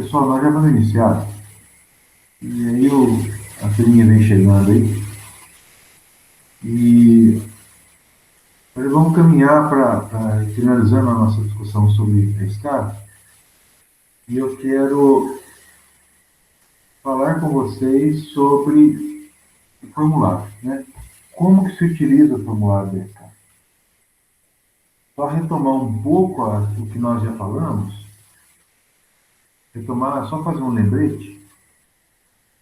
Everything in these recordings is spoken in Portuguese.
Pessoal, nós já vamos iniciar. E aí a turminha vem chegando aí. E nós vamos caminhar para finalizando a nossa discussão sobre a escala. E eu quero falar com vocês sobre o formulário, né? Como que se utiliza o formulário da escala? Só retomar um pouco o que nós já falamos, só fazer um lembrete.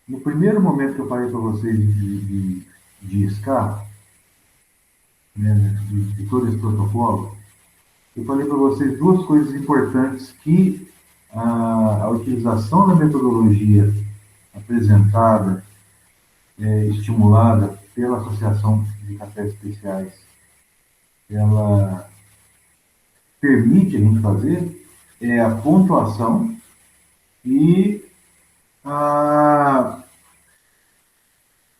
No primeiro momento que eu falei para vocês de escala, né, de todo esse protocolo, eu falei para vocês duas coisas importantes que a utilização da metodologia apresentada, estimulada pela Associação de Cafés Especiais, ela permite a gente fazer é a pontuação e a,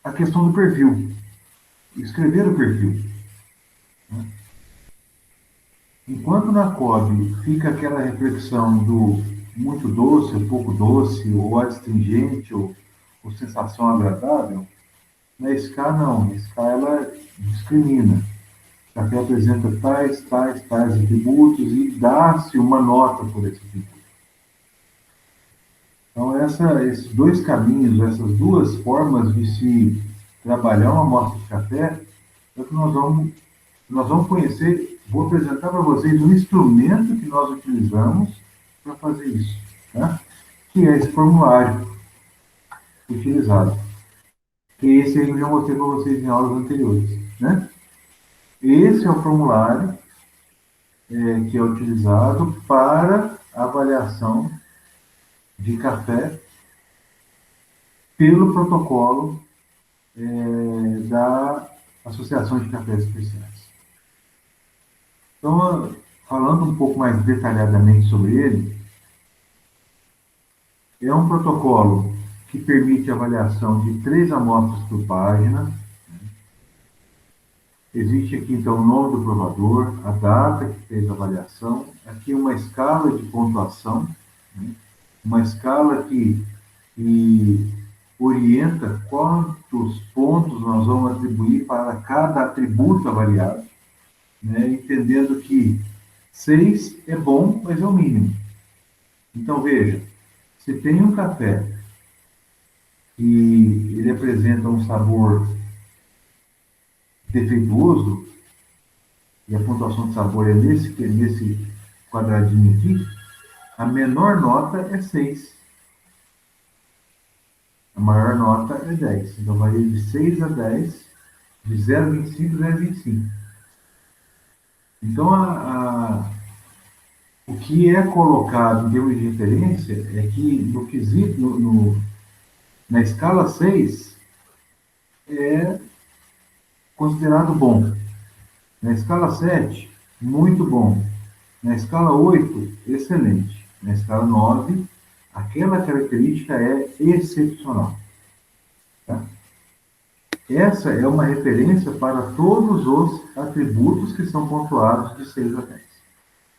a questão do perfil, escrever o perfil. Né? Enquanto na COB fica aquela reflexão do muito doce, ou pouco doce, ou astringente, ou sensação agradável, na SCA não. Na SCA ela discrimina. O café apresenta tais atributos e dá-se uma nota por esse atributo. Então, esses dois caminhos, essas duas formas de se trabalhar uma amostra de café, é o que nós vamos conhecer. Vou apresentar para vocês um instrumento que nós utilizamos para fazer isso, tá? Que é esse formulário utilizado. Que esse aí eu já mostrei para vocês em aulas anteriores, né? Esse é o formulário que é utilizado para avaliação de café pelo protocolo da Associação de Cafés Especiais. Então, falando um pouco mais detalhadamente sobre ele, é um protocolo que permite avaliação de 3 amostras por página. Existe aqui, então, o nome do provador, a data que fez a avaliação, aqui uma escala de pontuação, né? Uma escala que orienta quantos pontos nós vamos atribuir para cada atributo avaliado, né? Entendendo que 6 é bom, mas é o mínimo. Então, veja, se tem um café e ele apresenta um sabor defeituoso, e a pontuação de sabor é nesse quadradinho aqui, a menor nota é 6. A maior nota é 10. Então, varia de 6 a 10, de 0,25 a 0,25. Então, o que é colocado em termos de referência é que no quesito, na escala 6, é considerado bom. Na escala 7, muito bom. Na escala 8, excelente. Na escala 9, aquela característica é excepcional. Tá? Essa é uma referência para todos os atributos que são pontuados de 6 a 10.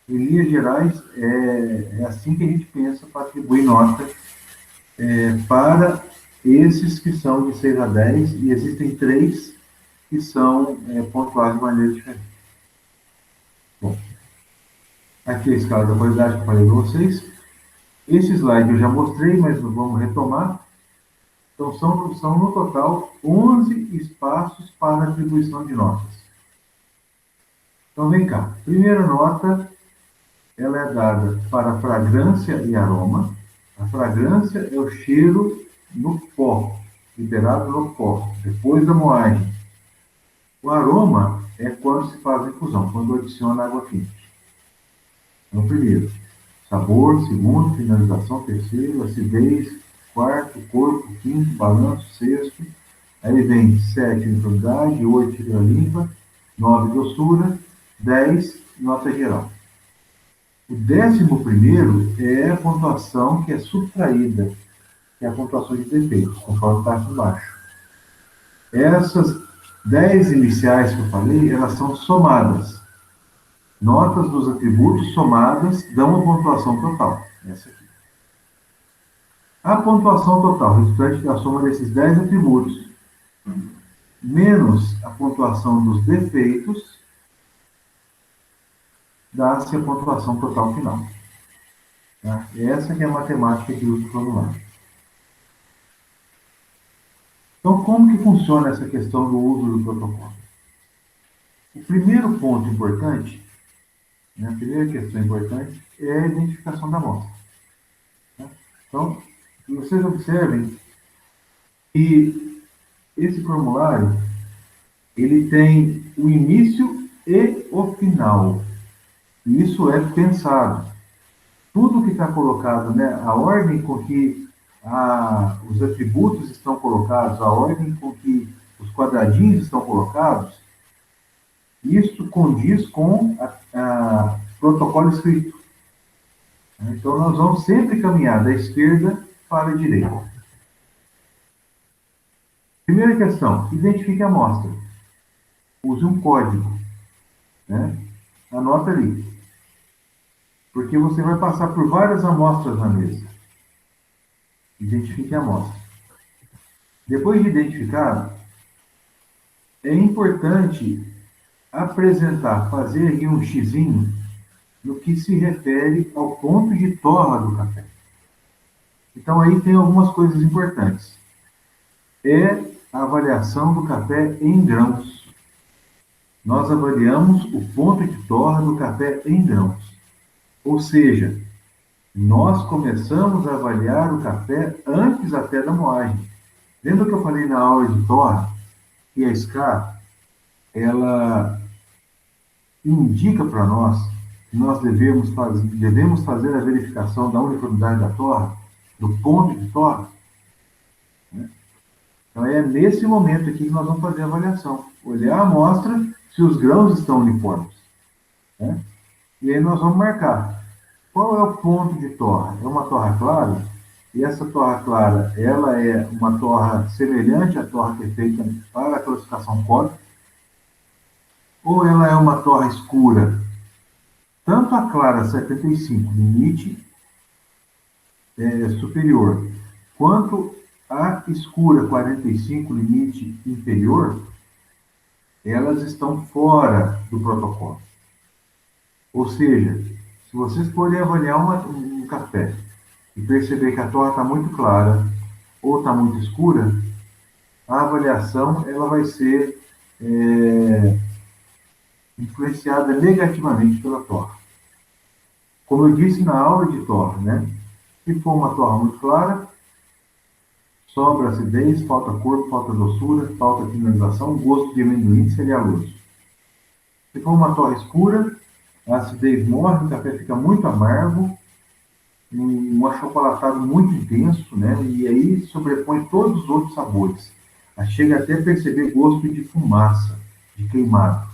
Em linhas gerais, é assim que a gente pensa para atribuir nota para esses que são de 6 a 10, e existem 3 que são pontuados de maneira diferente. Bom, aqui a escala da qualidade que eu falei para vocês. Esse slide eu já mostrei, mas vamos retomar. Então, são no total 11 espaços para atribuição de notas. Então, vem cá. Primeira nota, ela é dada para fragrância e aroma. A fragrância é o cheiro no pó, liberado no pó, depois da moagem. O aroma é quando se faz a infusão, quando adiciona água quente. Então, primeiro, sabor, segundo, finalização, terceiro, acidez, quarto, corpo, quinto, balanço, sexto. Aí vem 7, uniformidade, 8, fibra limpa, 9, doçura, 10, nota geral. O 11º é a pontuação que é subtraída, que é a pontuação de defeitos, conforme está aqui embaixo. Essas 10 iniciais que eu falei, elas são somadas. Notas dos atributos somadas dão a pontuação total. Essa aqui. A pontuação total, resultante da soma desses 10 atributos, menos a pontuação dos defeitos, dá-se a pontuação total final. Tá? Essa que é a matemática que usa o formulário. Então, como que funciona essa questão do uso do protocolo? O primeiro ponto importante, né, a primeira questão importante, é a identificação da amostra. Tá? Então, vocês observem que esse formulário ele tem o início e o final. Isso é pensado. Tudo que está colocado, né, a ordem com que os atributos estão colocados, a ordem com que os quadradinhos estão colocados, isso condiz com a protocolo escrito. Então, nós vamos sempre caminhar da esquerda para a direita. Primeira questão, identifique a amostra. Use um código. Né? Anota ali. Porque você vai passar por várias amostras na mesa. Identifique a amostra. Depois de identificar, é importante apresentar, fazer aqui um xizinho no que se refere ao ponto de torra do café. Então, aí tem algumas coisas importantes. É a avaliação do café em grãos. Nós avaliamos o ponto de torra do café em grãos. Ou seja, nós começamos a avaliar o café antes até da moagem. Lembra que eu falei na aula de torra que a SCA, ela indica para nós que nós devemos fazer a verificação da uniformidade da torra, do ponto de torra? Né? Então é nesse momento aqui que nós vamos fazer a avaliação. Olhar a amostra se os grãos estão uniformes. Né? E aí nós vamos marcar. Qual é o ponto de torra? É uma torra clara? E essa torra clara, ela é uma torra semelhante à torra que é feita para a classificação COB? Ou ela é uma torra escura? Tanto a clara 75, limite superior, quanto a escura 45, limite inferior, elas estão fora do protocolo. Ou seja, se vocês forem avaliar um café e perceber que a torra está muito clara ou está muito escura, a avaliação ela vai ser influenciada negativamente pela torra. Como eu disse na aula de torra, né? Se for uma torra muito clara, sobra acidez, falta corpo, falta doçura, falta finalização, gosto de amendoim cerealoso. Se for uma torra escura, a acidez morre, o café fica muito amargo, um achocolatado muito intenso, né? E aí sobrepõe todos os outros sabores. Chega até a perceber gosto de fumaça, de queimado.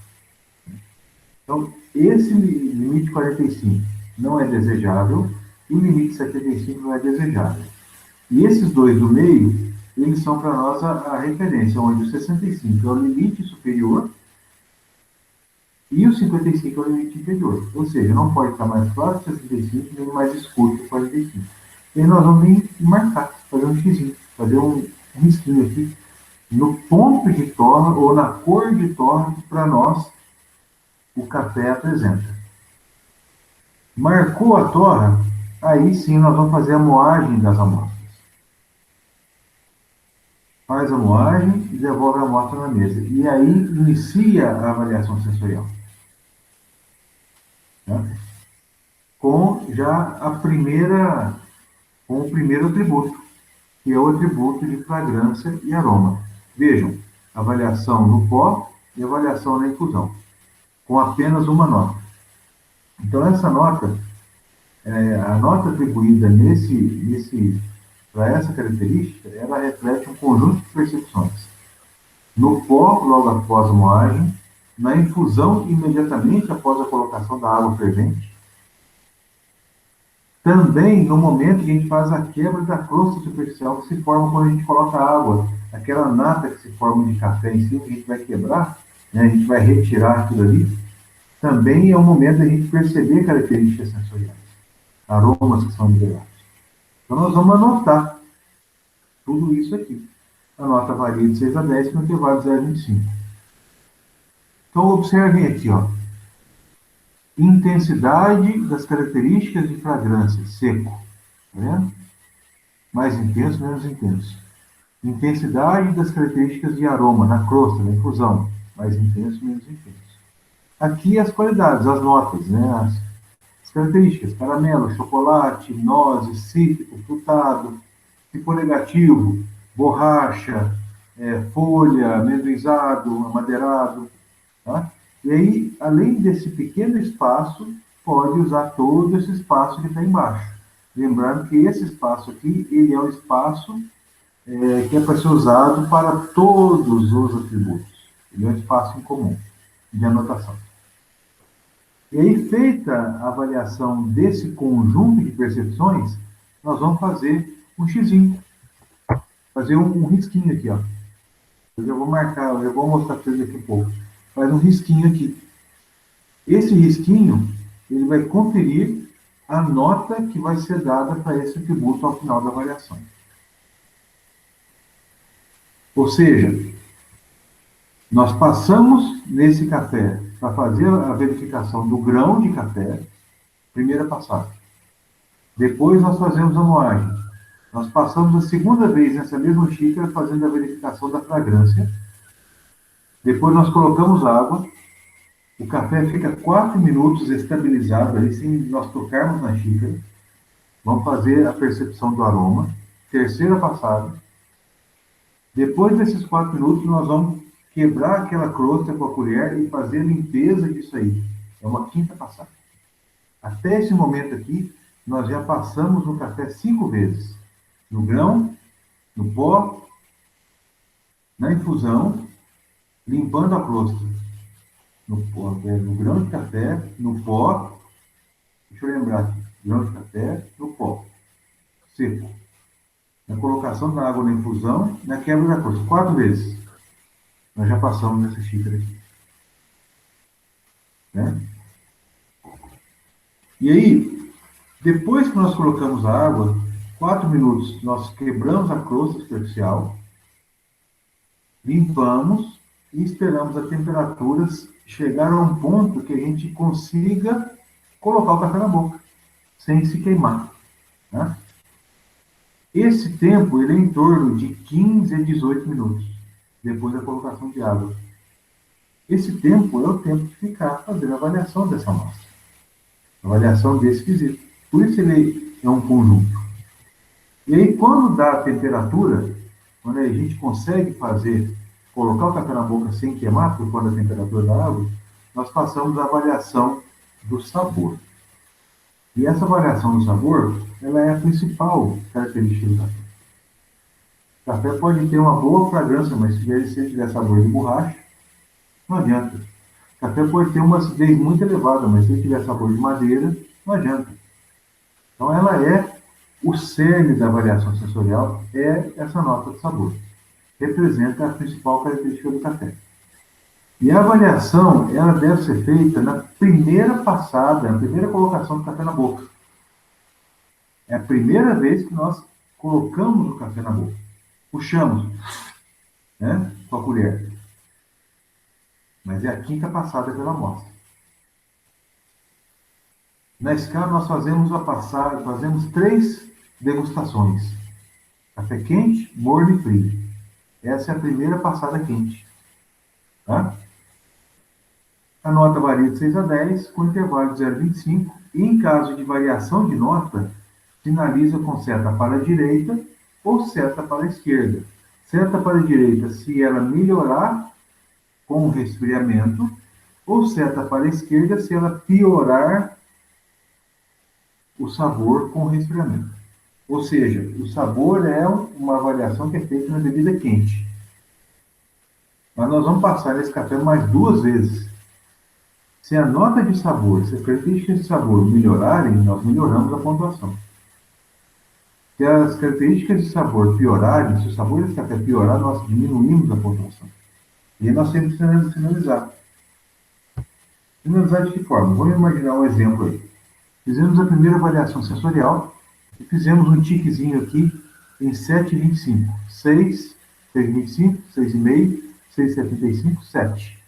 Então, esse limite 45 não é desejável e o limite 75 não é desejável. E esses dois do meio, eles são para nós a referência, onde o 65 é o limite superior e o 55 é o limite inferior. Ou seja, não pode estar mais claro que o 65 nem mais escuro que o 45. E aí nós vamos marcar, fazer um xizinho, fazer um risquinho aqui no ponto de torra ou na cor de torra que para nós o café apresenta. Marcou a torra, aí sim nós vamos fazer a moagem das amostras. Faz a moagem e devolve a amostra na mesa. E aí inicia a avaliação sensorial. Tá? Com o primeiro atributo, que é o atributo de fragrância e aroma. Vejam, avaliação no pó e avaliação na infusão, com apenas uma nota. Então, essa nota, a nota atribuída para essa característica, ela reflete um conjunto de percepções. No pó, logo após a moagem, na infusão, imediatamente após a colocação da água fervente, também no momento que a gente faz a quebra da crosta superficial que se forma quando a gente coloca água, aquela nata que se forma de café em cima, que a gente vai quebrar, né, a gente vai retirar aquilo ali, também é o momento da gente perceber características sensoriais, aromas que são liberados. Então, nós vamos anotar tudo isso aqui. A nota varia de 6 a 10 com intervalo de 0 a 25. Então, observem aqui, ó. Intensidade das características de fragrância, seco. Tá vendo? Mais intenso, menos intenso. Intensidade das características de aroma, na crosta, na infusão. Mais intenso, menos intenso. Aqui as qualidades, as notas, né? As características, caramelo, chocolate, nozes, cítrico, frutado, tipo negativo, borracha, folha, amendoizado, amadeirado, tá? E aí, além desse pequeno espaço, pode usar todo esse espaço que está embaixo. Lembrando que esse espaço aqui, ele é o espaço que é para ser usado para todos os atributos. Ele é um espaço em comum de anotação. E aí, feita a avaliação desse conjunto de percepções, nós vamos fazer um xizinho, fazer um risquinho aqui, ó. Eu já vou marcar, eu já vou mostrar para vocês daqui a pouco. Faz um risquinho aqui. Esse risquinho, ele vai conferir a nota que vai ser dada para esse atributo ao final da avaliação. Ou seja, nós passamos nesse café para fazer a verificação do grão de café, primeira passada. Depois nós fazemos a moagem. Nós passamos a segunda vez nessa mesma xícara fazendo a verificação da fragrância. Depois nós colocamos água. O café fica 4 minutos estabilizado ali, sem nós tocarmos na xícara. Vamos fazer a percepção do aroma. Terceira passada. Depois desses 4 minutos, nós vamos quebrar aquela crosta com a colher e fazer a limpeza disso aí. É uma quinta passada. Até esse momento aqui, nós já passamos no café 5 vezes. No grão, no pó, na infusão, limpando a crosta. No grão de café, no pó, deixa eu lembrar aqui, grão de café, no pó, seco. Na colocação da água na infusão, na quebra da crosta, 4 vezes. Nós já passamos nessa xícara aqui. Né? E aí, depois que nós colocamos a água, 4 minutos, nós quebramos a crosta superficial, limpamos e esperamos a temperatura chegar a um ponto que a gente consiga colocar o café na boca, sem se queimar. Né? Esse tempo ele é em torno de 15 a 18 minutos, depois da colocação de água. Esse tempo é o tempo de ficar fazendo a avaliação dessa amostra, a avaliação desse quesito. Por isso ele é um conjunto. E aí, quando dá a temperatura, quando a gente consegue colocar o café na boca sem queimar, por conta da temperatura da água, nós passamos a avaliação do sabor. E essa avaliação do sabor, ela é a principal característica do café. O café pode ter uma boa fragrância, mas se ele tiver sabor de borracha, não adianta. O café pode ter uma acidez muito elevada, mas se ele tiver sabor de madeira, não adianta. Então, ela é o cerne da avaliação sensorial, é essa nota de sabor. Representa a principal característica do café. E a avaliação, ela deve ser feita na primeira passada, na primeira colocação do café na boca. É a primeira vez que nós colocamos o café na boca. Puxamos, né, com a colher. Mas é a quinta passada pela amostra. Na escala, nós fazemos 3 degustações. Café quente, morno e frio. Essa é a primeira passada quente. Tá? A nota varia de 6 a 10, com intervalo de 0 a 25. E em caso de variação de nota, finaliza com seta para a direita ou seta para a esquerda. Seta para a direita se ela melhorar com o resfriamento, ou seta para a esquerda se ela piorar o sabor com o resfriamento. Ou seja, o sabor é uma avaliação que é feita na bebida quente. Mas nós vamos passar nesse café mais 2 vezes. Se a nota de sabor, se as características de sabor melhorarem, nós melhoramos a pontuação. Se as características de sabor piorarem, se o sabor desse café piorar, nós diminuímos a pontuação. E aí nós temos que finalizar. Finalizar de que forma? Vamos imaginar um exemplo aí. Fizemos a primeira avaliação sensorial, E fizemos um tiquezinho aqui em 7,25. 6, 6,25, 6,5, 6,75, 7.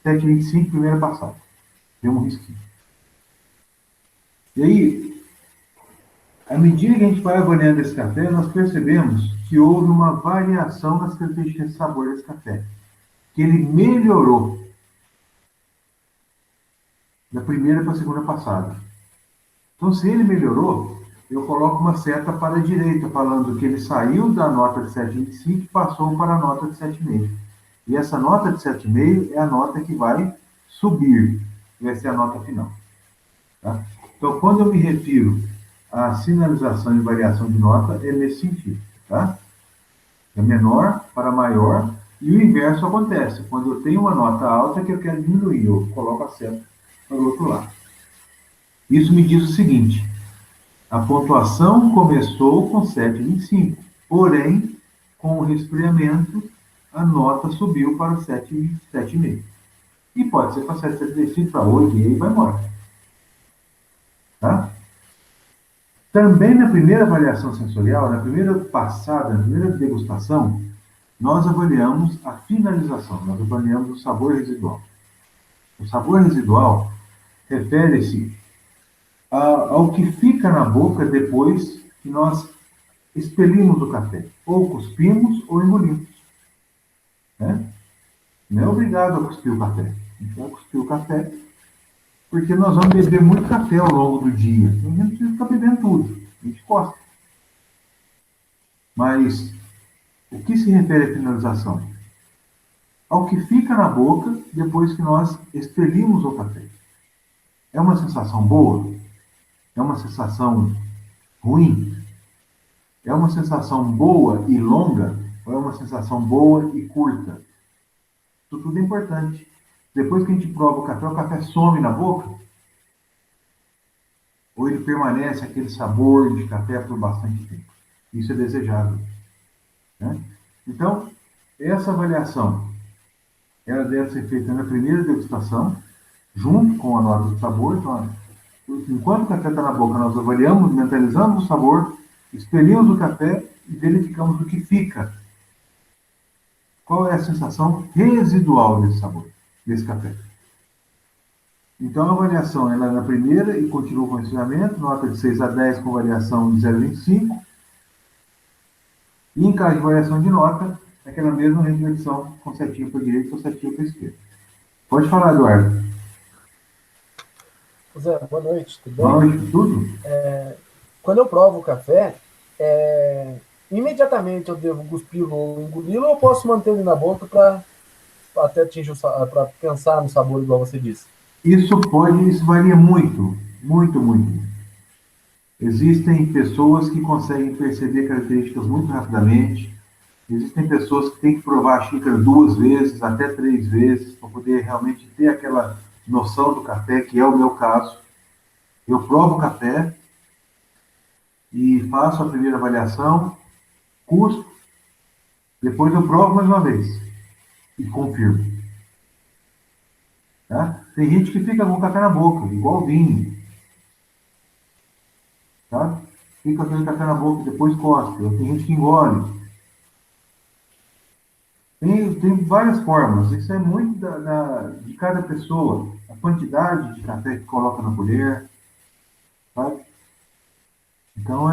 7,25, primeira passada. Deu um risquinho. E aí, à medida que a gente vai avaliando esse café, nós percebemos que houve uma variação nas características de sabor desse café. Que ele melhorou da primeira para a segunda passada. Então, se ele melhorou, eu coloco uma seta para a direita, falando que ele saiu da nota de 7,25 e passou para a nota de 7,5. E essa nota de 7,5 é a nota que vai subir, vai ser a nota final. Tá? Então, quando eu me refiro à sinalização e variação de nota, é nesse sentido. Tá? É menor para maior, e o inverso acontece. Quando eu tenho uma nota alta que eu quero diminuir, eu coloco a seta para o outro lado. Isso me diz o seguinte: a pontuação começou com 7,25, porém, com o resfriamento, a nota subiu para 7,5. E pode ser para 7,75, para 8, e aí vai embora. Tá? Também na primeira avaliação sensorial, na primeira passada, na primeira degustação, nós avaliamos a finalização, nós avaliamos o sabor residual. O sabor residual refere-se ao que fica na boca depois que nós expelimos o café. Ou cuspimos ou engolimos. Né? Não é obrigado a cuspir o café. A gente vai cuspir o café porque nós vamos beber muito café ao longo do dia. Então, a gente não precisa ficar bebendo tudo. A gente gosta. Mas o que se refere à finalização? Ao que fica na boca depois que nós expelimos o café. É uma sensação boa? É uma sensação ruim? É uma sensação boa e longa? Ou é uma sensação boa e curta? Isso tudo é importante. Depois que a gente prova o café some na boca? Ou ele permanece aquele sabor de café por bastante tempo? Isso é desejável. Né? Então, essa avaliação, ela deve ser feita na primeira degustação, junto com a nota de sabor. Então, enquanto o café está na boca, nós avaliamos, mentalizamos o sabor, expelimos o café e verificamos o que fica. Qual é a sensação residual desse sabor, desse café? Então, a avaliação ela é na primeira e continua com o ensinamento, nota de 6 a 10 com variação de 0,25. E em caso de variação de nota, aquela mesma reflexão com setinha para a direita ou setinha para a esquerda. Pode falar, Eduardo. Zé, boa noite, tudo bem? Boa noite, tudo? Quando eu provo o café, imediatamente eu devo cuspi-lo ou engoli-lo, ou eu posso manter ele na boca para até atingir para pensar no sabor, igual você disse? Isso varia muito, muito, muito. Existem pessoas que conseguem perceber características muito rapidamente. Existem pessoas que têm que provar a xícara 2 vezes, até 3 vezes, para poder realmente ter aquela noção do café, que é o meu caso. Eu provo o café e faço a primeira avaliação, cuspo, depois eu provo mais uma vez e confirmo. Tá? Tem gente que fica com o café na boca, igual vinho. Tá? Fica com o café na boca, depois cospe. Tem gente que engole. Tem várias formas. Isso é muito de cada pessoa. A quantidade de café que coloca na colher. Sabe? Então,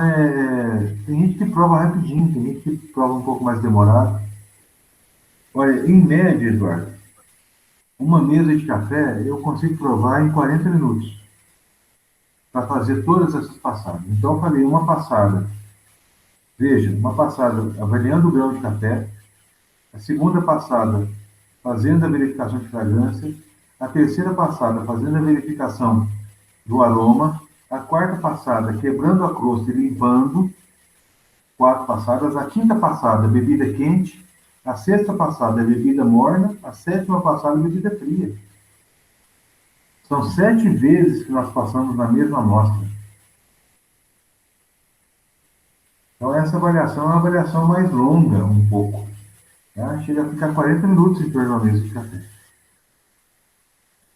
tem gente que prova rapidinho, tem gente que prova um pouco mais demorado. Olha, em média, Eduardo, uma mesa de café eu consigo provar em 40 minutos para fazer todas essas passadas. Então, eu falei uma passada. Veja, uma passada avaliando o grão de café, a segunda passada fazendo a verificação de fragrância, a terceira passada fazendo a verificação do aroma, a quarta passada quebrando a crosta e limpando, 4 passadas, a quinta passada bebida quente, a sexta passada bebida morna, a sétima passada bebida fria. São 7 vezes que nós passamos na mesma amostra. Então essa avaliação é uma avaliação mais longa, um pouco. Tá? Chega a ficar 40 minutos em torno de uma mesa de café.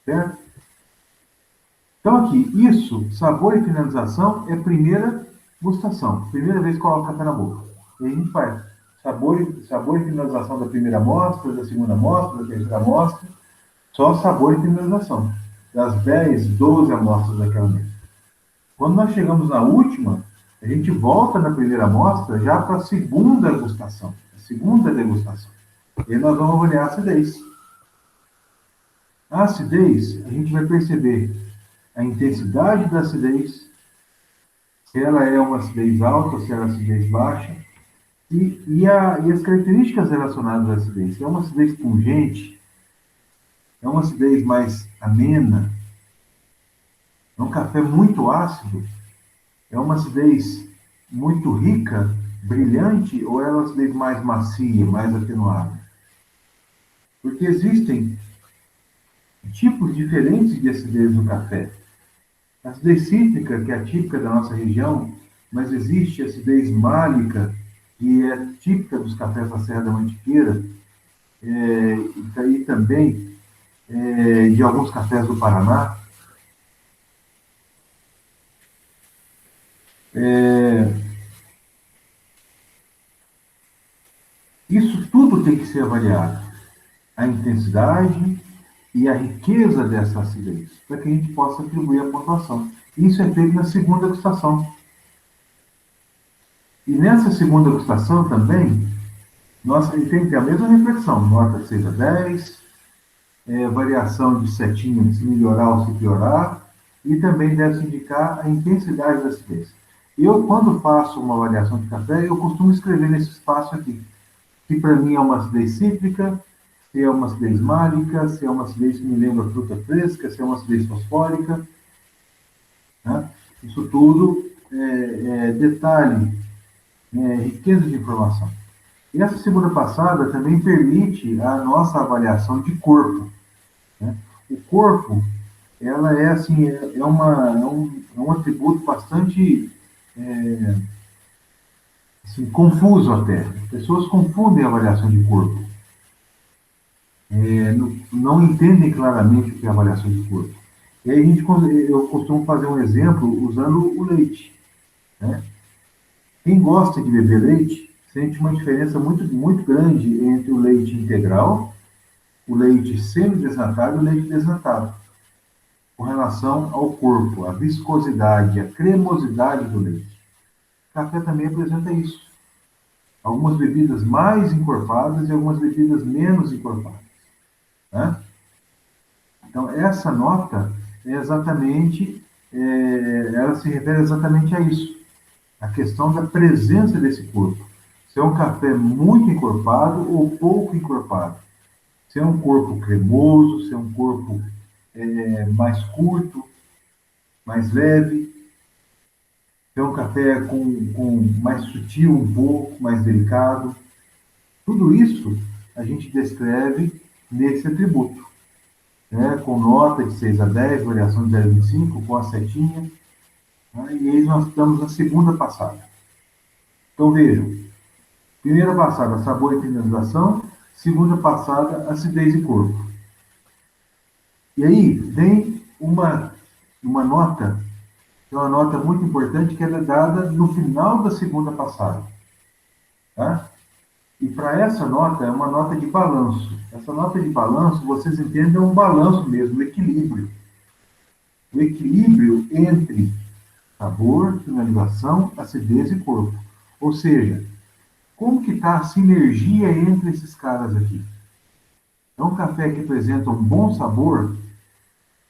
Certo? Então aqui, isso, sabor e finalização, é a primeira Gustação. Primeira vez que coloca café na boca. E a gente faz sabor e finalização da primeira amostra, da segunda amostra, da terceira amostra. Só sabor e finalização. Das 10, 12 amostras daquela mesa. Quando nós chegamos na última, a gente volta na primeira amostra já para a segunda degustação. A segunda degustação. E aí nós vamos avaliar a acidez. A acidez, a gente vai perceber a intensidade da acidez, se ela é uma acidez alta, se ela é uma acidez baixa, e as características relacionadas à acidez. Se é uma acidez pungente, é uma acidez mais amena, é um café muito ácido, é uma acidez muito rica, brilhante, ou é uma acidez mais macia, mais atenuada? Porque existem tipos diferentes de acidez no café. A acidez cítrica, que é a típica da nossa região, mas existe a acidez málica, que é típica dos cafés da Serra da Mantiqueira, e também de alguns cafés do Paraná. Isso tudo tem que ser avaliado. A intensidade e a riqueza dessa acidez, para que a gente possa atribuir a pontuação. Isso é feito na segunda degustação. E nessa segunda degustação também, nós tem que ter a mesma reflexão, nota de 6 a 10, variação de setinha, se melhorar ou se piorar, e também deve se indicar a intensidade da acidez. Eu, quando faço uma avaliação de café, eu costumo escrever nesse espaço aqui, que para mim é uma acidez cítrica, se é uma acidez málica, se é uma acidez que me lembra fruta fresca, se é uma acidez fosfórica. Né? Isso tudo é detalhe, riqueza de informação. E essa segunda passada também permite a nossa avaliação de corpo. Né? O corpo, ela é assim, é um atributo bastante assim, confuso até. As pessoas confundem a avaliação de corpo. Não entendem claramente o que é avaliação de corpo. E aí eu costumo fazer um exemplo usando o leite. Né? Quem gosta de beber leite sente uma diferença muito, muito grande entre o leite integral, o leite semidesnatado e o leite desnatado, com relação ao corpo, a viscosidade, a cremosidade do leite. O café também apresenta isso. Algumas bebidas mais encorpadas e algumas bebidas menos encorpadas. Né? Então, essa nota é exatamente, ela se refere exatamente a isso, a questão da presença desse corpo. Se é um café muito encorpado ou pouco encorpado. Se é um corpo cremoso, se é um corpo mais curto, mais leve. Se é um café com mais sutil um pouco, mais delicado. Tudo isso a gente descreve nesse atributo. Né, com nota de 6 a 10, variação de 0 a 25, com a setinha. Né, e aí nós estamos na segunda passada. Então vejam, primeira passada, sabor e finalização, segunda passada, acidez e corpo. E aí vem uma nota, que é uma nota muito importante, que ela é dada no final da segunda passada. Tá? E para essa nota, é uma nota de balanço. Essa nota de balanço, vocês entendem, é um balanço mesmo, um equilíbrio. O equilíbrio entre sabor, finalização, acidez e corpo. Ou seja, como que está a sinergia entre esses caras aqui? É um café que apresenta um bom sabor,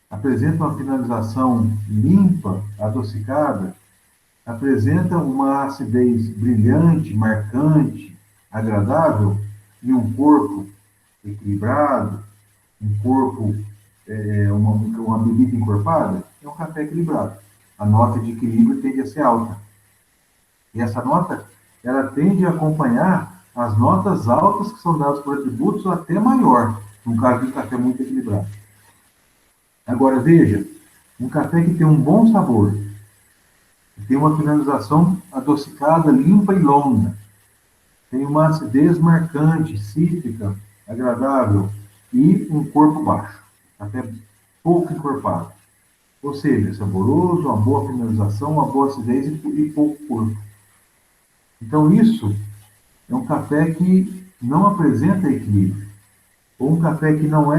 apresenta uma finalização limpa, adocicada, apresenta uma acidez brilhante, marcante, agradável, e um corpo equilibrado, um corpo, uma bebida encorpada, é um café equilibrado. A nota de equilíbrio tende a ser alta. E essa nota, ela tende a acompanhar as notas altas que são dadas por atributos até maior, no caso de um café muito equilibrado. Agora, veja, um café que tem um bom sabor, que tem uma finalização adocicada, limpa e longa, tem uma acidez marcante, cítrica, agradável, e um corpo baixo, até pouco encorpado. Ou seja, saboroso, uma boa finalização, uma boa acidez e pouco corpo. Então, isso é um café que não apresenta equilíbrio. Ou um café que não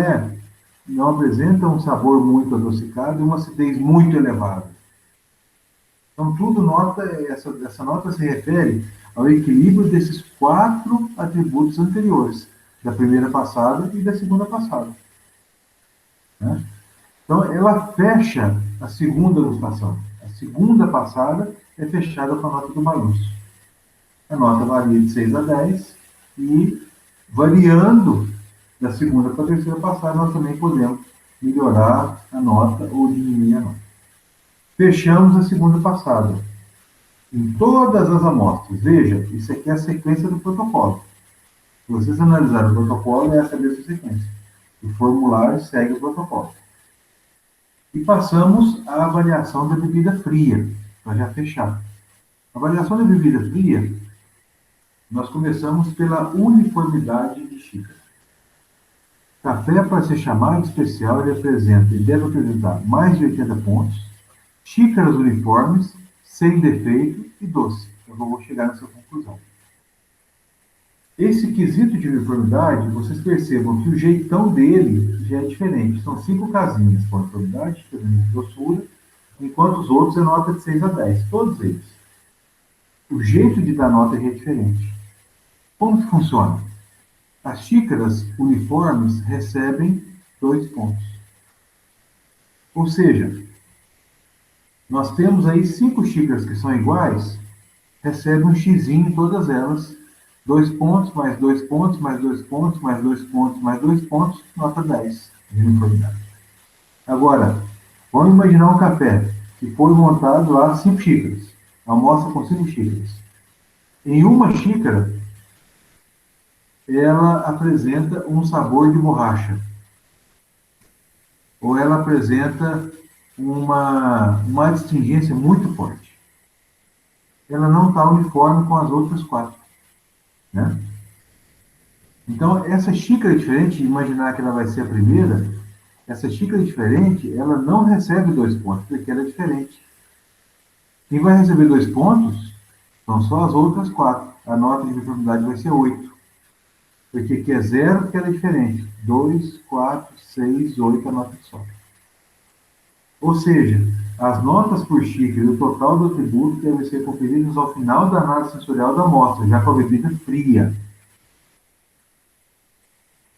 apresenta um sabor muito adocicado e uma acidez muito elevada. Então, essa nota se refere ao equilíbrio desses 4 atributos anteriores, da primeira passada e da segunda passada. Né? Então, ela fecha a segunda degustação. A segunda passada é fechada com a nota do balanço. A nota varia de 6 a 10 e, variando da segunda para a terceira passada, nós também podemos melhorar a nota ou diminuir a nota. Fechamos a segunda passada. Em todas as amostras, veja, isso aqui é a sequência do protocolo. Se vocês analisarem o protocolo, essa é a mesma sequência. O formulário segue o protocolo. E passamos à avaliação da bebida fria, para já fechar. A avaliação da bebida fria, nós começamos pela uniformidade de xícara. Café, para ser chamado especial, ele apresenta e deve apresentar mais de 80 pontos, xícaras uniformes, sem defeito e doce. Eu vou chegar nessa conclusão. Esse quesito de uniformidade, vocês percebam que o jeitão dele já é diferente. São 5 casinhas com uniformidade, doçura, enquanto os outros é nota de 6 a 10, todos eles. O jeito de dar nota já é diferente. Como que funciona? As xícaras uniformes recebem 2 pontos. Ou seja, nós temos aí 5 xícaras que são iguais, recebem um xizinho em todas elas, 2 pontos, mais 2 pontos, mais 2 pontos, mais 2 pontos, mais 2 pontos, nota 10 de uniformidade. Agora, vamos imaginar um café que foi montado lá 5 xícaras, a amostra com 5 xícaras. Em uma xícara, ela apresenta um sabor de borracha, ou ela apresenta uma distingência muito forte. Ela não está uniforme com as outras 4. Né? Então, essa xícara diferente, imaginar que ela vai ser a primeira, essa xícara diferente, ela não recebe 2 pontos, porque ela é diferente. Quem vai receber 2 pontos são só as outras 4. A nota de uniformidade vai ser 8. Porque aqui é 0, porque ela é diferente. 2, 4, 6, 8, a nota que sobra. Ou seja, as notas por xícara e o total do atributo devem ser conferidos ao final da análise sensorial da amostra, já com a bebida fria.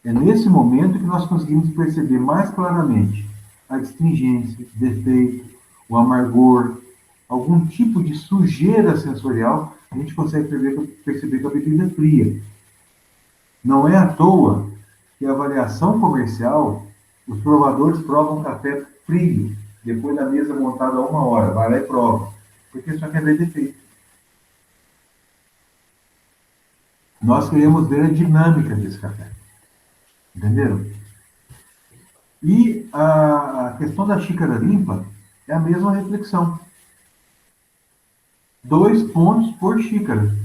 É nesse momento que nós conseguimos perceber mais claramente a distingência, defeito, o amargor, algum tipo de sujeira sensorial, a gente consegue perceber com a bebida fria. Não é à toa que a avaliação comercial, os provadores provam café frio, depois da mesa montada há 1 hora, vai lá e prova, porque só quer ver defeito. Nós queremos ver a dinâmica desse café. Entenderam? E a questão da xícara limpa é a mesma reflexão. 2 pontos por xícara.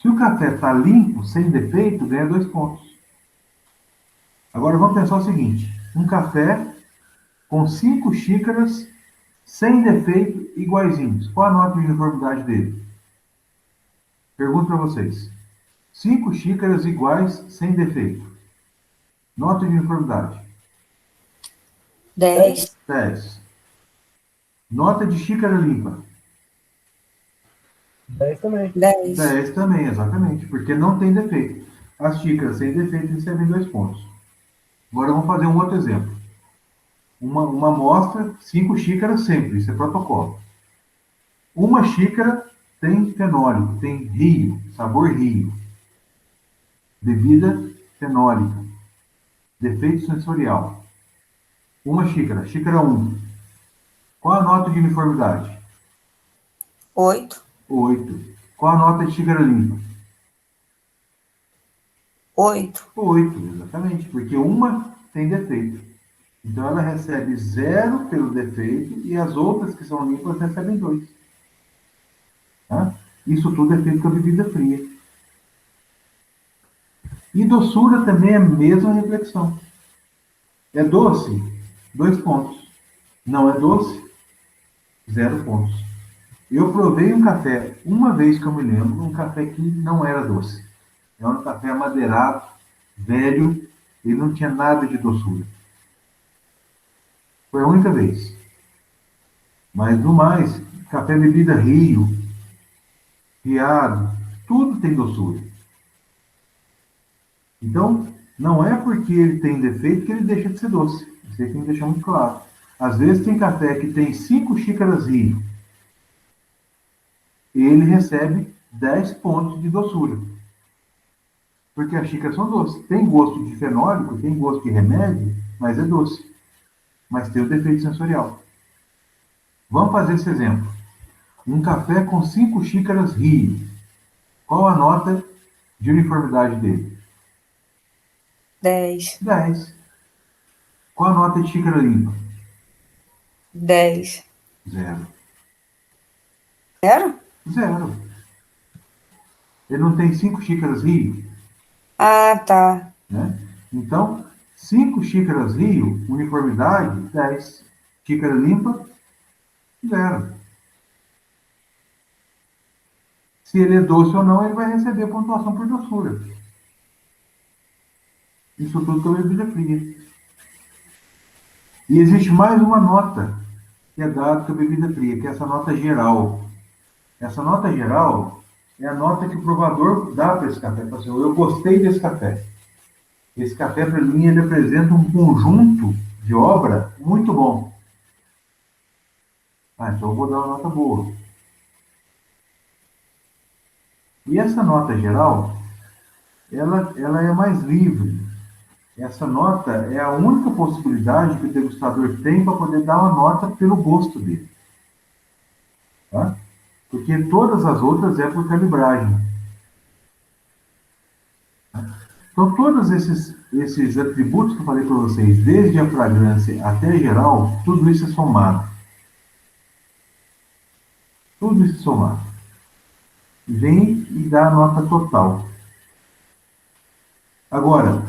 Se o café está limpo, sem defeito, ganha 2 pontos. Agora vamos pensar o seguinte: um café com 5 xícaras, sem defeito, iguaizinhos. Qual a nota de uniformidade dele? Pergunto para vocês. 5 xícaras iguais, sem defeito. Nota de uniformidade. 10. 10. Nota de xícara limpa. 10 também. 10. 10 também, exatamente, porque não tem defeito. As xícaras sem defeito recebem 2 pontos. Agora vamos fazer um outro exemplo. Uma amostra, 5 xícaras sempre, isso é protocolo. Uma xícara tem fenólico, tem rio, sabor rio. Bebida fenólica. Defeito sensorial. Uma xícara, xícara 1. Qual a nota de uniformidade? 8. 8. Qual a nota de xícara limpa? 8. 8, exatamente, porque uma tem defeito. Então ela recebe 0 pelo defeito e as outras que são limpas recebem 2. Tá? Isso tudo é feito com a bebida fria. E doçura também é a mesma reflexão. É doce, 2 pontos. Não é doce, 0 pontos. Eu provei um café, uma vez que eu me lembro, um café que não era doce. É um café amadeirado, velho, e não tinha nada de doçura. Foi a única vez. Mas, no mais, café bebida Rio, Riado, tudo tem doçura. Então, não é porque ele tem defeito que ele deixa de ser doce. Isso aí tem que deixar muito claro. Às vezes tem café que tem 5 xícaras Rio, e ele recebe 10 pontos de doçura. Porque as xícaras são doces. Tem gosto de fenólico, tem gosto de remédio, mas é doce. Mas tem o defeito sensorial. Vamos fazer esse exemplo. Um café com 5 xícaras Rio. Qual a nota de uniformidade dele? 10. 10. Qual a nota de xícara limpa? 10. 0. 0? 0. Ele não tem 5 xícaras Rio, Ah, tá. né? Então, 5 xícaras Rio, uniformidade, 10. Xícara limpa, 0. Se ele é doce ou não, ele vai receber pontuação por doçura. Isso tudo com a bebida fria. E existe mais uma nota que é dada com a bebida fria, que é essa nota geral. Essa nota geral é a nota que o provador dá para esse café. Fala assim, eu gostei desse café. Esse café, para mim, ele apresenta um conjunto de obra muito bom. Ah, então eu vou dar uma nota boa. E essa nota geral, ela é mais livre. Essa nota é a única possibilidade que o degustador tem para poder dar uma nota pelo gosto dele. Tá? Porque todas as outras é por calibragem. Então, todos esses atributos que eu falei para vocês, desde a fragrância até geral, tudo isso é somado. Tudo isso é somado. Vem e dá a nota total. Agora,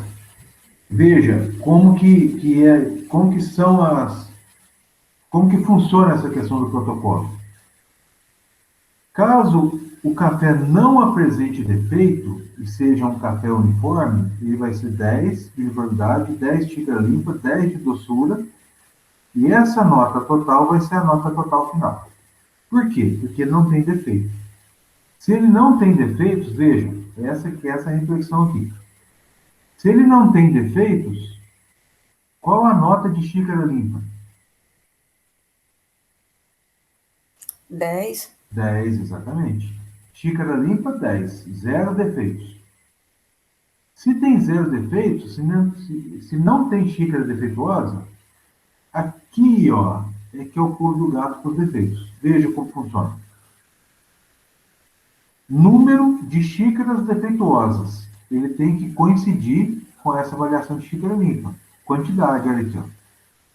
veja como que funciona essa questão do protocolo. Caso o café não apresente defeito e seja um café uniforme, ele vai ser 10 de uniformidade, 10 de xícara limpa, 10 de doçura, e essa nota total vai ser a nota total final. Por quê? Porque não tem defeito. Se ele não tem defeitos, vejam, essa reflexão aqui. Se ele não tem defeitos, qual a nota de xícara limpa? 10. 10, exatamente. Xícara limpa, 10. Zero defeitos. Se tem zero defeitos, se não tem xícara defeituosa, aqui, ó, é que é o pulo do gato por defeitos. Veja como funciona. Número de xícaras defeituosas. Ele tem que coincidir com essa avaliação de xícara limpa. Quantidade, olha aqui, ó.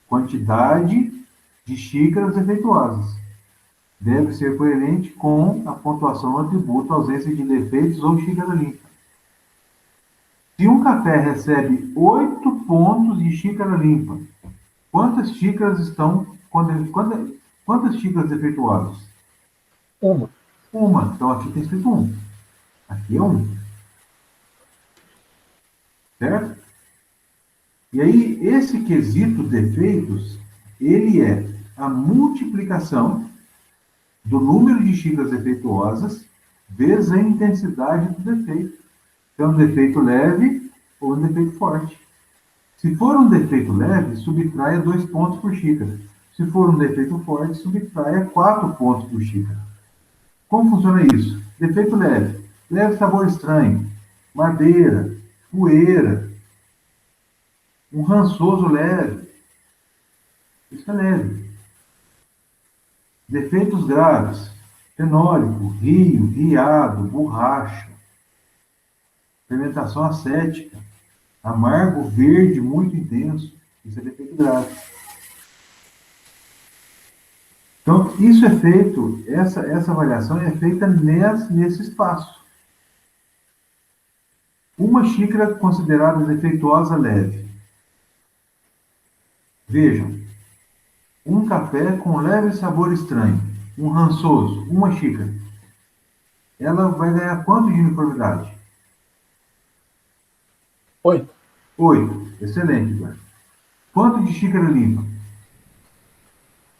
Quantidade de xícaras defeituosas. Deve ser coerente com a pontuação atributo ausência de defeitos ou xícara limpa. Se um café recebe 8 pontos de xícara limpa, quantas xícaras estão... Quantas xícaras defeituosas? Uma. Uma. Então aqui tem escrito 1. Aqui é 1. Certo? E aí, esse quesito defeitos, ele é a multiplicação do número de xícaras defeituosas vezes a intensidade do defeito. É um defeito leve ou um defeito forte. Se for um defeito leve, subtraia 2 pontos por xícara. Se for um defeito forte, subtraia 4 pontos por xícara. Como funciona isso? Defeito leve. Leve sabor estranho. Madeira. Poeira. Um rançoso leve. Isso é leve. Defeitos graves. Fenólico, rio, riado, borracha. Fermentação acética. Amargo, verde, muito intenso. Isso é defeito grave. Então, isso é feito, essa avaliação é feita nesse espaço. Uma xícara considerada defeituosa leve. Vejam, Um café com leve sabor estranho, um rançoso, uma xícara. Ela vai ganhar quanto de uniformidade? 8. 8. Excelente, Eduardo. Quanto de xícara limpa?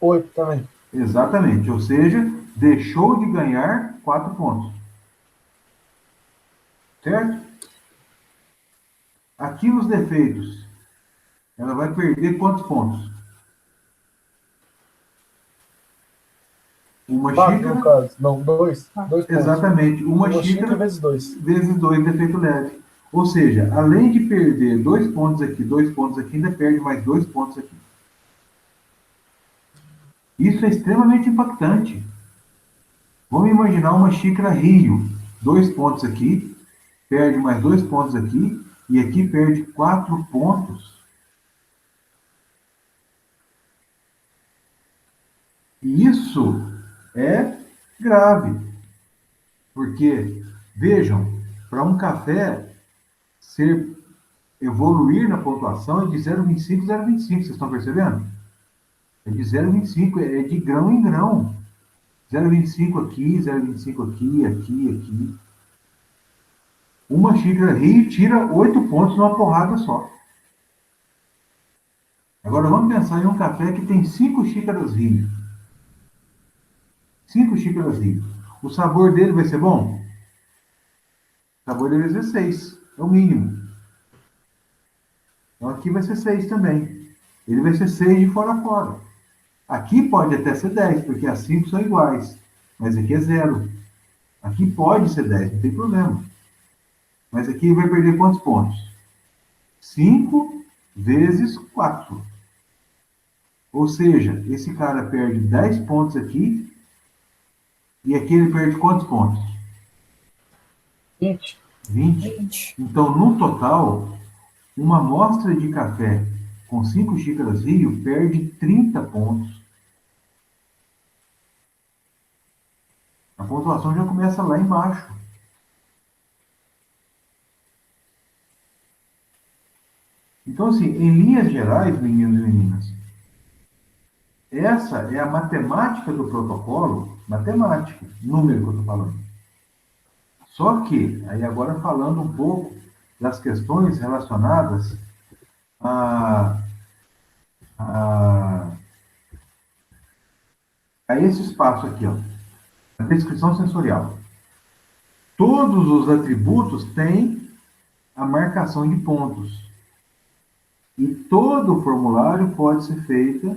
8 também. Exatamente, ou seja, deixou de ganhar 4 pontos. Certo? Aqui os defeitos. Ela vai perder quantos pontos? Uma 4 no xícara, caso. Não, 2. 2 pontos. exatamente, uma Uma xícara xícara vezes 2. vezes 2 defeito leve. Ou seja, além de perder 2 pontos aqui, 2 pontos aqui, ainda perde mais 2 pontos aqui. Isso é extremamente impactante. Vamos imaginar uma xícara Rio. 2 pontos aqui, perde mais 2 pontos aqui, e aqui perde 4 pontos. E isso é grave. Porque, vejam, para um café evoluir na pontuação é de 0,25 a 0,25, vocês estão percebendo? É de 0,25, é de grão em grão. 0,25 aqui, 0,25 aqui, aqui. Uma xícara Rio tira 8 pontos numa porrada só. Agora vamos pensar em um café que tem 5 xícaras Rio. 5 xícaras Rio. O sabor dele vai ser bom? O sabor dele vai ser 6, é o mínimo. Então aqui vai ser 6 também. Ele vai ser 6 de fora a fora. Aqui pode até ser 10, porque as 5 são iguais. Mas aqui é 0. Aqui pode ser 10, não tem problema. Mas aqui vai perder quantos pontos? 5 vezes 4. Ou seja, esse cara perde 10 pontos aqui. E aqui ele perde quantos pontos? 20. 20. 20. Então, no total, uma amostra de café com 5 xícaras Rio perde 30 pontos. A pontuação já começa lá embaixo. Então, assim, em linhas gerais, meninos e meninas, essa é a matemática do protocolo, matemática, número que eu estou falando. Só que, aí agora falando um pouco das questões relacionadas a, a, a esse espaço aqui, ó, a descrição sensorial. Todos os atributos têm a marcação de pontos. E todo formulário pode ser feita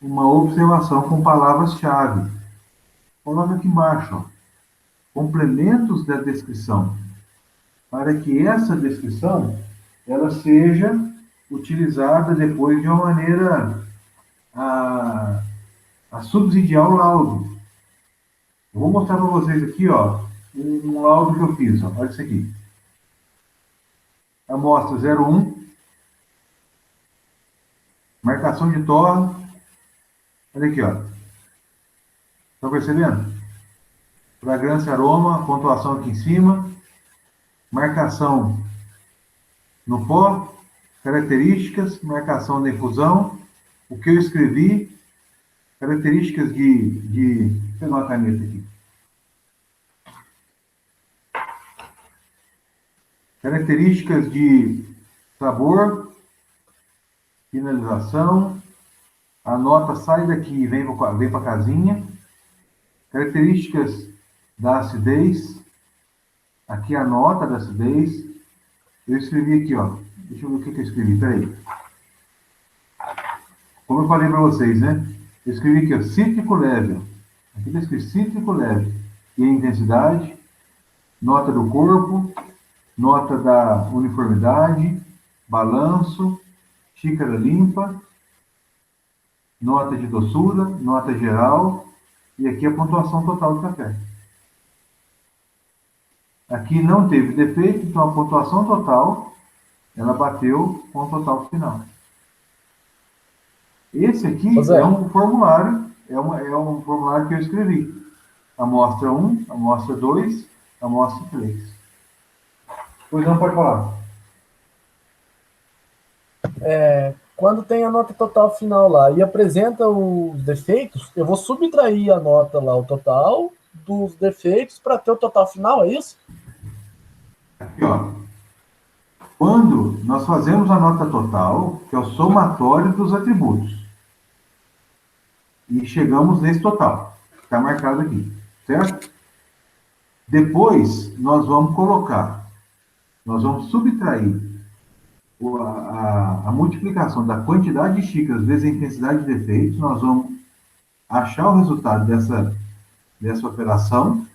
uma observação com palavras-chave. Coloca aqui embaixo, ó, complementos da descrição, para que essa descrição ela seja utilizada depois de uma maneira a subsidiar o laudo. Eu vou mostrar para vocês aqui, ó, um laudo que eu fiz, ó. Olha isso aqui. Amostra 01, marcação de torre. Olha aqui, ó. Estão percebendo? Fragrância, aroma, pontuação aqui em cima, marcação no pó, características, marcação da infusão, o que eu escrevi, características vou pegar uma caneta aqui. Características de sabor, finalização, a nota sai daqui e vem para a casinha, características da acidez, aqui a nota da acidez, eu escrevi aqui, ó, deixa eu ver o que eu escrevi, peraí. Como eu falei para vocês, né? Eu escrevi aqui, ó, cítrico leve, aqui está escrito cítrico leve, e a intensidade, nota do corpo, nota da uniformidade, balanço, xícara limpa, nota de doçura, nota geral, e aqui a pontuação total do café. Aqui não teve defeito, então a pontuação total, ela bateu com o total final. Esse aqui é um formulário, é um formulário que eu escrevi. Amostra 1, amostra 2, amostra 3. Pois não, pode falar. quando tem a nota total final lá e apresenta os defeitos, eu vou subtrair a nota lá, o total dos defeitos, para ter o total final, é isso? Aqui, ó. Quando nós fazemos a nota total, que é o somatório dos atributos, e chegamos nesse total, que está marcado aqui, certo? Depois, nós vamos subtrair a multiplicação da quantidade de xícaras vezes a intensidade de defeitos, nós vamos achar o resultado dessa operação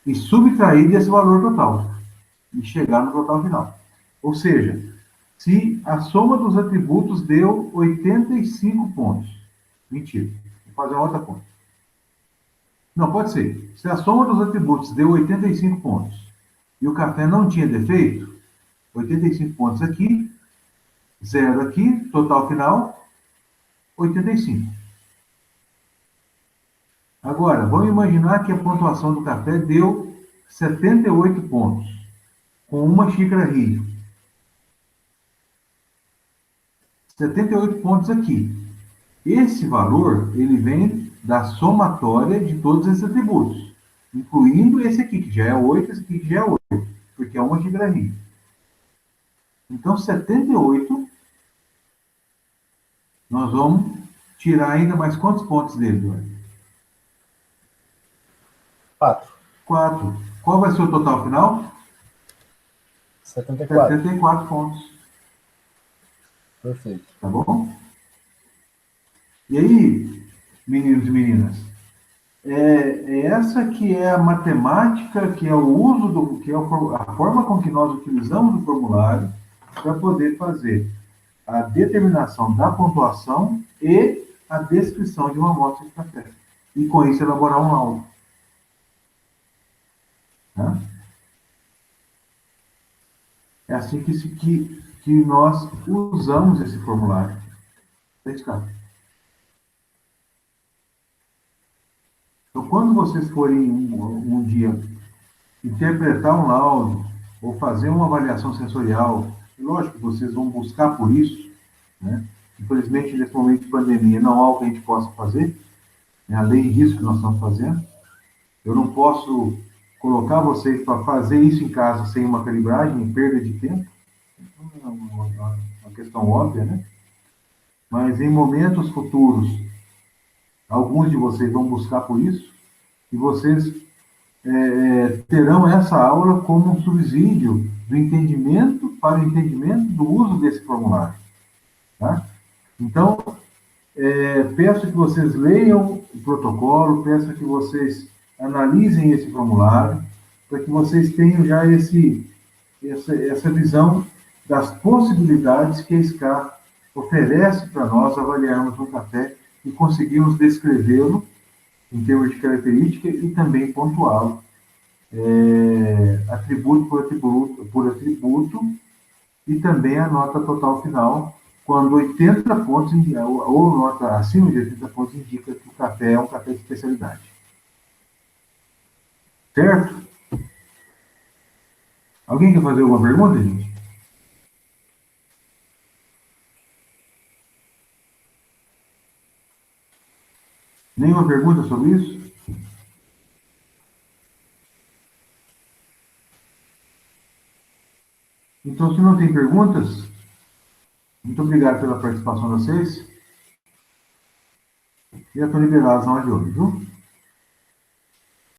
e subtrair desse valor total, e chegar no total final. Ou seja, se a soma dos atributos deu 85 pontos. Mentira, vou fazer uma outra conta. Não, pode ser. Se a soma dos atributos deu 85 pontos e o café não tinha defeito, 85 pontos aqui, 0 aqui, total final, 85. Agora, vamos imaginar que a pontuação do café deu 78 pontos, com uma xícara Rio. 78 pontos aqui. Esse valor, ele vem da somatória de todos esses atributos, incluindo esse aqui, que já é 8, esse aqui que já é 8, porque é uma xícara Rio. Então, 78, nós vamos tirar ainda mais quantos pontos dele, Eduardo? 4. 4. Qual vai ser o total final? 74. 74 pontos. Perfeito. Tá bom? E aí, meninos e meninas, essa que é a matemática, que é o uso que é a forma com que nós utilizamos o formulário para poder fazer a determinação da pontuação e a descrição de uma amostra de café. E com isso elaborar um laudo. Tá? É assim que nós usamos esse formulário. Então, quando vocês forem um dia interpretar um laudo ou fazer uma avaliação sensorial, lógico que vocês vão buscar por isso, né? Infelizmente, nesse momento de pandemia, não há algo que a gente possa fazer, né? Além disso que nós estamos fazendo. Eu não posso colocar vocês para fazer isso em casa sem uma calibragem, perda de tempo. É uma questão óbvia, né? Mas em momentos futuros, alguns de vocês vão buscar por isso, e vocês terão essa aula como um subsídio do entendimento para o entendimento do uso desse formulário. Tá? Então, peço que vocês leiam o protocolo, peço que vocês analisem esse formulário, para que vocês tenham já essa visão das possibilidades que a SCA oferece para nós avaliarmos um café e conseguirmos descrevê-lo em termos de característica e também pontuá-lo atributo por atributo e também a nota total final, quando 80 pontos ou nota acima de 80 pontos indica que o café é um café de especialidade. Certo? Alguém quer fazer alguma pergunta, gente? Nenhuma pergunta sobre isso? Então, se não tem perguntas, muito obrigado pela participação de vocês. E já estou liberado na hora de hoje, viu?